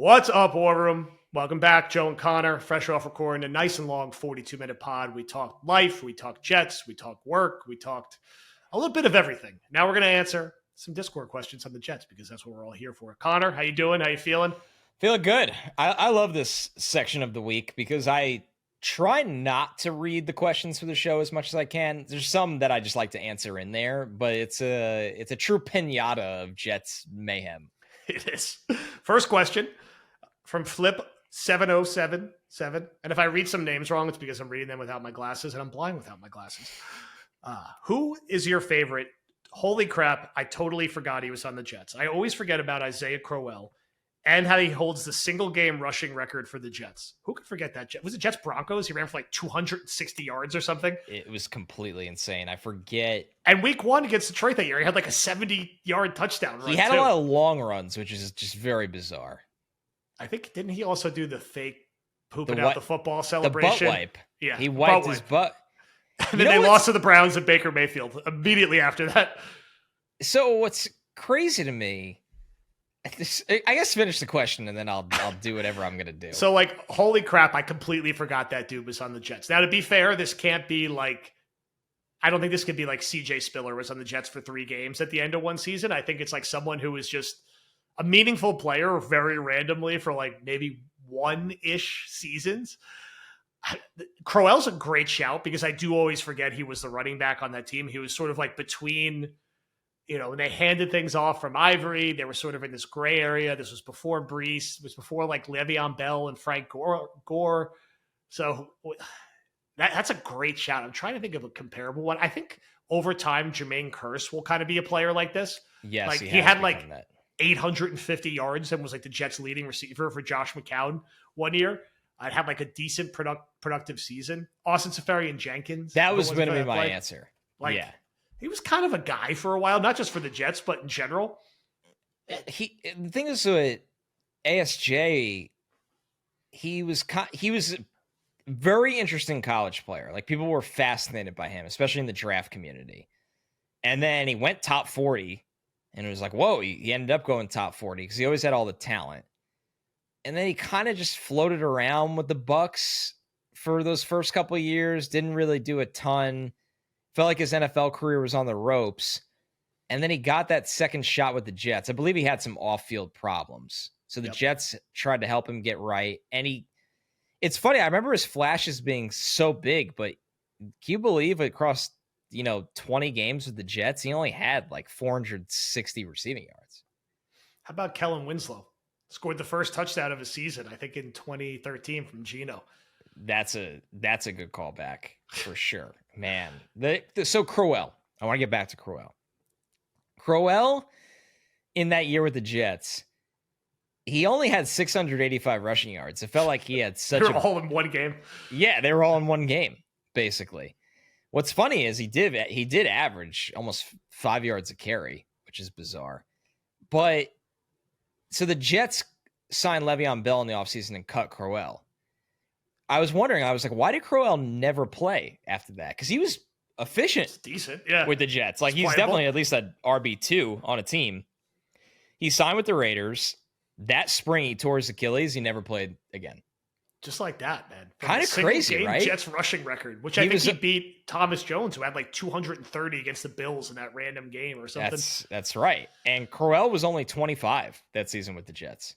What's up, War Room? Welcome back, Joe and Connor, fresh off recording a nice and long 42-minute pod. We talked life, we talked Jets, we talked work, we talked a little bit of everything. Now we're going to answer some Discord questions on the Jets because that's what we're all here for. Connor, how you doing? How you feeling? Feeling good. I love this section of the week because I try not to read the questions for the show as much as I can. There's some that I just like to answer in there, but it's a true pinata of Jets mayhem. It is. First question from Flip 7077. And if I read some names wrong, it's because I'm reading them without my glasses, and I'm blind without my glasses. Who is your favorite? Holy crap, I totally forgot he was on the Jets. I always forget about Isaiah Crowell and how he holds the single game rushing record for the Jets. Who could forget that? Was it Jets Broncos? He ran for like 260 yards or something. It was completely insane. I forget. And week one against Detroit that year, he had like a 70-yard touchdown run. He had a lot of long runs, which is just very bizarre. I think, didn't he also do the fake pooping out the football celebration? The butt wipe. Yeah. He wiped his butt. And then they lost to the Browns at Baker Mayfield immediately after that. So what's crazy to me, I guess finish the question and then I'll do whatever I'm going to do. So like, holy crap, I completely forgot that dude was on the Jets. Now, to be fair, this can't be like, I don't think this could be like CJ Spiller was on the Jets for 3 games at the end of one season. I think it's like someone who is just a meaningful player very randomly for like maybe 1-ish seasons. Crowell's a great shout because I do always forget he was the running back on that team. He was sort of like between, when they handed things off from Ivory, they were sort of in this gray area. This was before Brees. It was before like Le'Veon Bell and Frank Gore. So that's a great shout. I'm trying to think of a comparable one. I think over time, Jermaine Kearse will kind of be a player like this. Yes, like he had like 850 yards and was like the Jets' leading receiver for Josh McCown one year. I'd have like a decent productive season. Austin Seferian-Jenkins. That was going to be my answer. Yeah. He was kind of a guy for a while, not just for the Jets, but in general. The thing is with ASJ, he was a very interesting college player. Like people were fascinated by him, especially in the draft community. And then he went top 40 and it was like, whoa, he ended up going top 40 because he always had all the talent. And then he kind of just floated around with the Bucks for those first couple of years, didn't really do a ton. Felt like his NFL career was on the ropes. And then he got that second shot with the Jets. I believe he had some off-field problems. So the Jets tried to help him get right. And it's funny, I remember his flashes being so big, but can you believe across, 20 games with the Jets, he only had like 460 receiving yards. How about Kellen Winslow? Scored the first touchdown of his season, I think in 2013 from Geno. That's a good callback for sure, man. So Crowell, I want to get back to Crowell. Crowell in that year with the Jets, he only had 685 rushing yards. It felt like he had such they were all in one game. Yeah, they were all in one game, basically. What's funny is he did average almost 5 yards a carry, which is bizarre. But so the Jets signed Le'Veon Bell in the offseason and cut Crowell. I was wondering, why did Crowell never play after that? Because he was efficient. It's decent, yeah. With the Jets. Like, he's definitely at least an RB2 on a team. He signed with the Raiders. That spring, he tore his Achilles. He never played again. Just like that, man. Kind of crazy, right? Jets rushing record, which I think he beat Thomas Jones, who had like 230 against the Bills in that random game or something. That's right. And Crowell was only 25 that season with the Jets.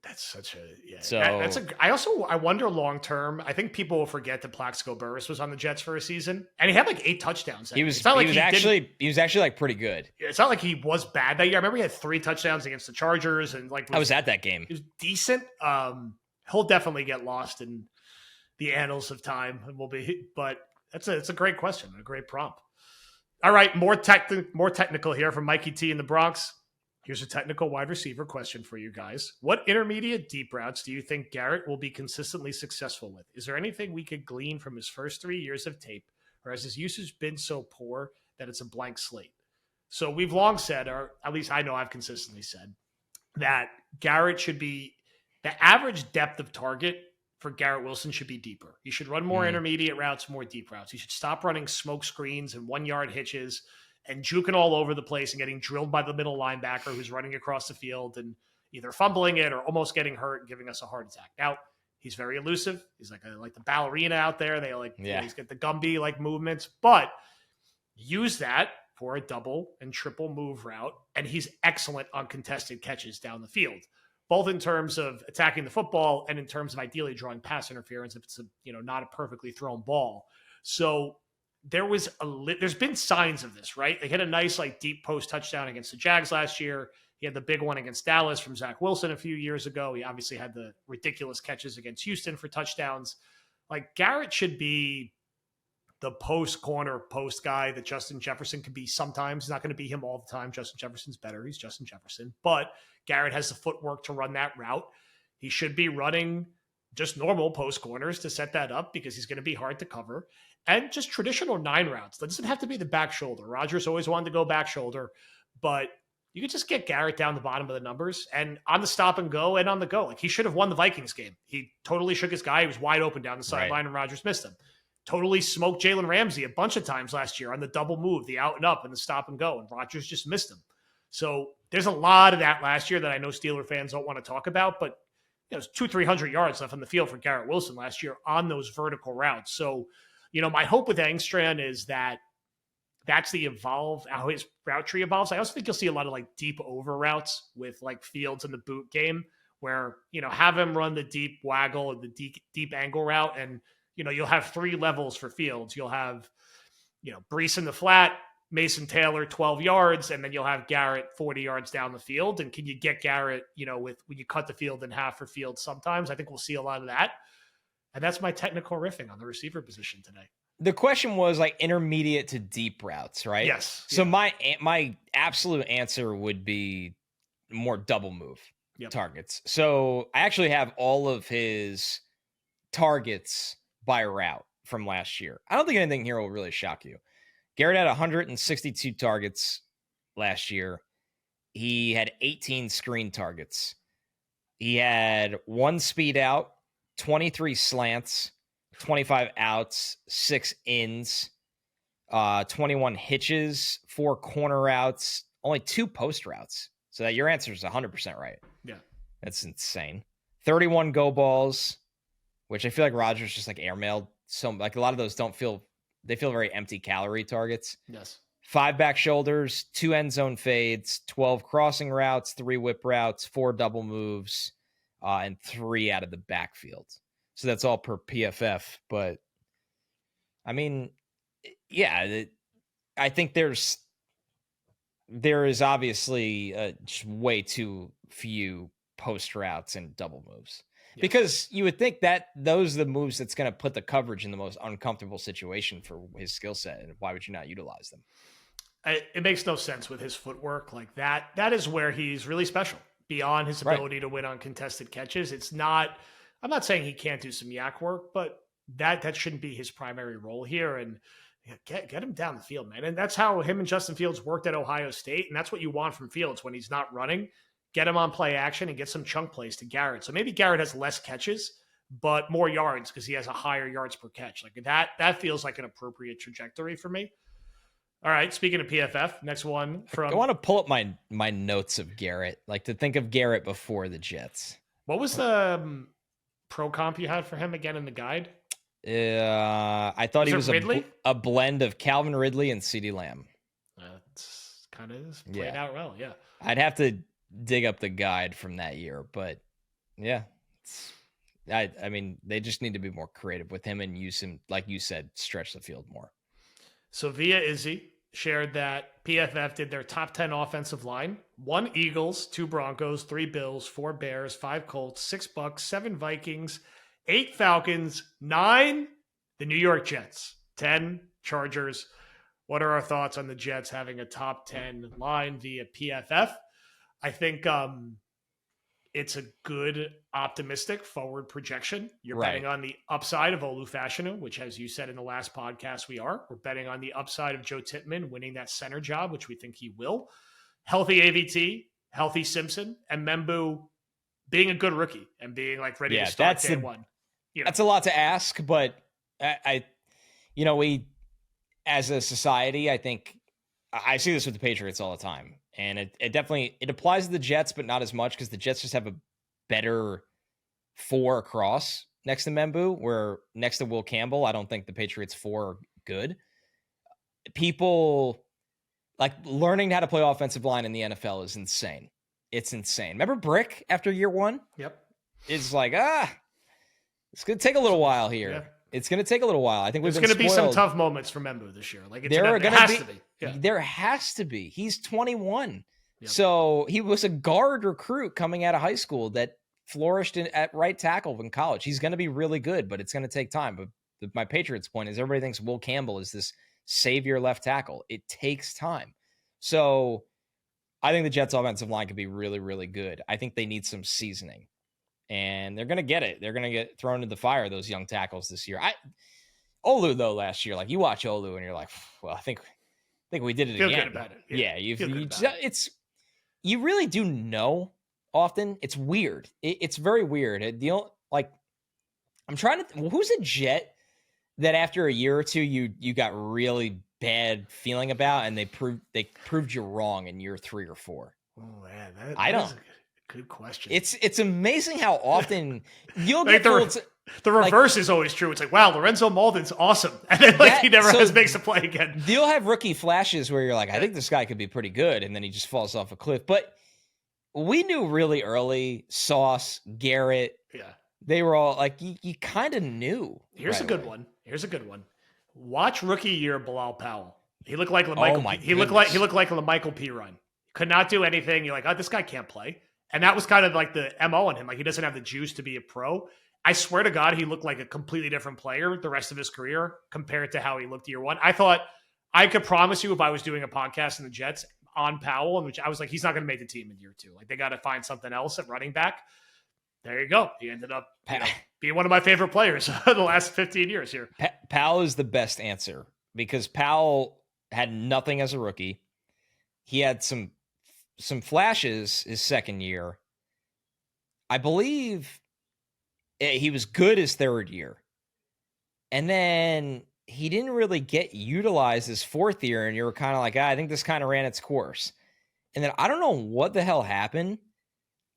That's such a So I wonder long term. I think people will forget that Plaxico Burress was on the Jets for a season, and he had like 8 touchdowns. He was actually like pretty good. It's not like he was bad that year. I remember he had 3 touchdowns against the Chargers, and I was at that game. He was decent. He'll definitely get lost in the annals of time, and but it's a great question, a great prompt. All right, more technical here from Mikey T in the Bronx. Here's a technical wide receiver question for you guys. What intermediate deep routes do you think Garrett will be consistently successful with? Is there anything we could glean from his first 3 years of tape, or has his usage been so poor that it's a blank slate? So we've long said, or at least I know I've consistently said, that Garrett should be, the average depth of target for Garrett Wilson should be deeper. He should run more intermediate routes, more deep routes. He should stop running smoke screens and 1-yard hitches and juking all over the place and getting drilled by the middle linebacker who's running across the field. And either fumbling it or almost getting hurt and giving us a heart attack. Now, he's very elusive. He's like the ballerina out there. They he's got the Gumby like movements, but use that for a double and triple move route. And he's excellent on contested catches down the field, both in terms of attacking the football and in terms of ideally drawing pass interference if it's not a perfectly thrown ball. So there's been signs of this, right? They hit a nice like deep post touchdown against the Jags last year. He had the big one against Dallas from Zach Wilson a few years ago. He obviously had the ridiculous catches against Houston for touchdowns. Like Garrett should be the post corner post guy that Justin Jefferson could be sometimes. He's not going to be him all the time. Justin Jefferson's better. He's Justin Jefferson, but Garrett has the footwork to run that route. He should be running just normal post corners to set that up because he's going to be hard to cover, and just traditional 9 routes. That doesn't have to be the back shoulder. Rodgers always wanted to go back shoulder, but you could just get Garrett down the bottom of the numbers and on the stop and go and on the go. Like he should have won the Vikings game. He totally shook his guy. He was wide open down the sideline and Rodgers missed him. Totally smoked Jalen Ramsey a bunch of times last year on the double move, the out and up and the stop and go, and Rodgers just missed him. So there's a lot of that last year that I know Steeler fans don't want to talk about, but there's 200-300 yards left on the field for Garrett Wilson last year on those vertical routes. So, my hope with Engstrand is that that's how his route tree evolves. I also think you'll see a lot of like deep over routes with like Fields in the boot game where, have him run the deep waggle and the deep angle route. And, you'll have 3 levels for Fields. You'll have, Brees in the flat, Mason Taylor 12 yards, and then you'll have Garrett 40 yards down the field. And can you get Garrett, when you cut the field in half for Fields sometimes? I think we'll see a lot of that. And that's my technical riffing on the receiver position today. The question was like intermediate to deep routes, right? Yes. So my absolute answer would be more double move targets. So I actually have all of his targets by route from last year. I don't think anything here will really shock you. Garrett had 162 targets last year. He had 18 screen targets. He had 1 speed out, 23 slants, 25 outs, 6 ins, 21 hitches, 4 corner routes, only 2 post routes. So that your answer is 100% right. Yeah. That's insane. 31 go balls, which I feel like Rodgers just like airmailed. So like a lot of those feel very empty calorie targets. Yes. 5 back shoulders, 2 end zone fades, 12 crossing routes, 3 whip routes, 4 double moves, and 3 out of the backfield. So that's all per PFF. But I mean, yeah, I think there is obviously just way too few post routes and double moves. Yes. Because you would think that those are the moves that's going to put the coverage in the most uncomfortable situation for his skill set. And why would you not utilize them? It makes no sense with his footwork like that. That is where he's really special beyond his ability to win on contested catches. It's not, I'm not saying he can't do some yak work, but that shouldn't be his primary role here. And get him down the field, man. And that's how him and Justin Fields worked at Ohio State. And that's what you want from Fields when he's not running. Get him on play action and get some chunk plays to Garrett. So maybe Garrett has less catches, but more yards because he has a higher yards per catch. Like that feels like an appropriate trajectory for me. All right. Speaking of PFF, next one from. I want to pull up my notes of Garrett, like to think of Garrett before the Jets. What was the pro comp you had for him again in the guide? I thought he was a blend of Calvin Ridley and CeeDee Lamb. That's kind of played out well. Yeah. I'd have to dig up the guide from that year, but yeah, I mean, they just need to be more creative with him and use him, like you said, stretch the field more. So Via Izzy shared that PFF did their top 10 offensive line: 1 Eagles, 2 Broncos, 3 Bills, 4 Bears, 5 Colts, 6 Bucks, 7 Vikings, 8 Falcons, 9 the New York Jets, 10 Chargers. What are our thoughts on the Jets having a top 10 line via PFF? I think it's a good, optimistic forward projection. You're betting on the upside of Olu Fashanu, which, as you said in the last podcast, we are. We're betting on the upside of Joe Tippmann winning that center job, which we think he will. Healthy AVT, healthy Simpson, and Membu being a good rookie and being like ready to start day one. That's a lot to ask, but we, as a society, I think I see this with the Patriots all the time. And it definitely applies to the Jets, but not as much because the Jets just have a better 4 across next to Membu, where next to Will Campbell, I don't think the Patriots 4 are good. People like learning how to play offensive line in the NFL is insane. It's insane. Remember Brick after year 1? Yep. It's like, it's going to take a little while here. Yeah. It's going to take a little while. I think there's going to be some tough moments for Membu this year. Like there has to be. Yeah. There has to be. He's 21. Yep. So he was a guard recruit coming out of high school that flourished at right tackle in college. He's going to be really good, but it's going to take time. But my Patriots point is everybody thinks Will Campbell is this savior left tackle. It takes time. So I think the Jets offensive line could be really, really good. I think they need some seasoning. And they're going to get it. They're going to get thrown into the fire, those young tackles this year. Olu, though, last year, like you watch Olu and you're like, well, I think we did it Feel again. Good about it. Yeah, you really do know often. It's weird. It's very weird. I'm trying to, who's a Jet that after a year or two, you got really bad feeling about and they proved you wrong in year 3 or 4? Oh man, I don't. Good question. It's amazing how often you'll like get the reverse is always true. It's like, wow, Lorenzo Malden's awesome. And then he never makes a play again. You'll have rookie flashes where you're like, I think this guy could be pretty good. And then he just falls off a cliff. But we knew really early, Sauce, Garrett. Yeah. They were all like, you kind of knew. Here's a good one. Watch rookie year Bilal Powell. He looked like LaMichael. He looked like LaMichael P. Run. Could not do anything. You're like, oh, this guy can't play. And that was kind of like the MO on him. Like he doesn't have the juice to be a pro. I swear to God, he looked like a completely different player the rest of his career compared to how he looked year 1. I thought I could promise you if I was doing a podcast in the Jets on Powell, in which I was like, he's not going to make the team in year 2. Like they got to find something else at running back. There you go. He ended up being one of my favorite players the last 15 years here. Powell is the best answer because Powell had nothing as a rookie. He had some flashes his second year. I believe he was good his third year. And then he didn't really get utilized his fourth year. And you were kind of like, I think this kind of ran its course. And then I don't know what the hell happened,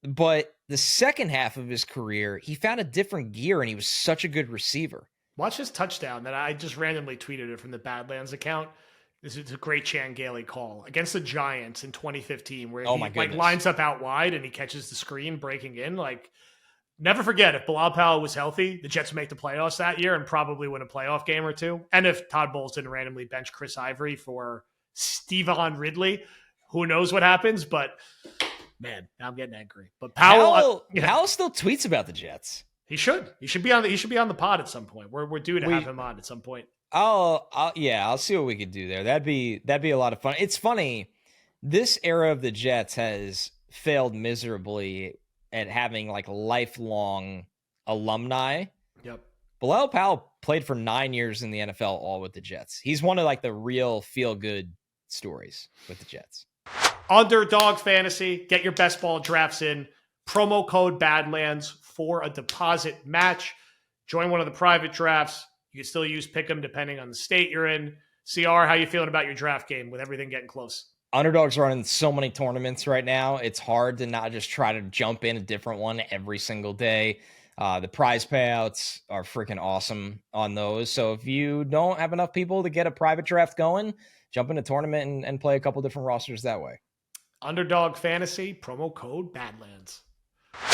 but the second half of his career, he found a different gear and he was such a good receiver. Watch his touchdown that I just randomly tweeted it from the Badlands account. This is a great Chan Gailey call against the Giants in 2015 where he lines up out wide and he catches the screen breaking in. Like, never forget, if Bilal Powell was healthy, the Jets make the playoffs that year and probably win a playoff game or two. And if Todd Bowles didn't randomly bench Chris Ivory for Stevan Ridley, who knows what happens, but man, now I'm getting angry. But Powell still tweets about the Jets. He should be on the pod at some point. We're due to have him on at some point. I'll see what we could do there. That'd be a lot of fun. It's funny. This era of the Jets has failed miserably at having like lifelong alumni. Yep. Bilal Powell played for 9 years in the NFL, all with the Jets. He's one of like the real feel good stories with the Jets. Underdog Fantasy. Get your best ball drafts in. Promo code Badlands for a deposit match. Join one of the private drafts. You can still use Pick'em depending on the state you're in. CR, how you feeling about your draft game with everything getting close? Underdog's running so many tournaments right now. It's hard to not just try to jump in a different one every single day. The prize payouts are freaking awesome on those. So if you don't have enough people to get a private draft going, jump in a tournament and play a couple different rosters that way. Underdog Fantasy, promo code Badlands.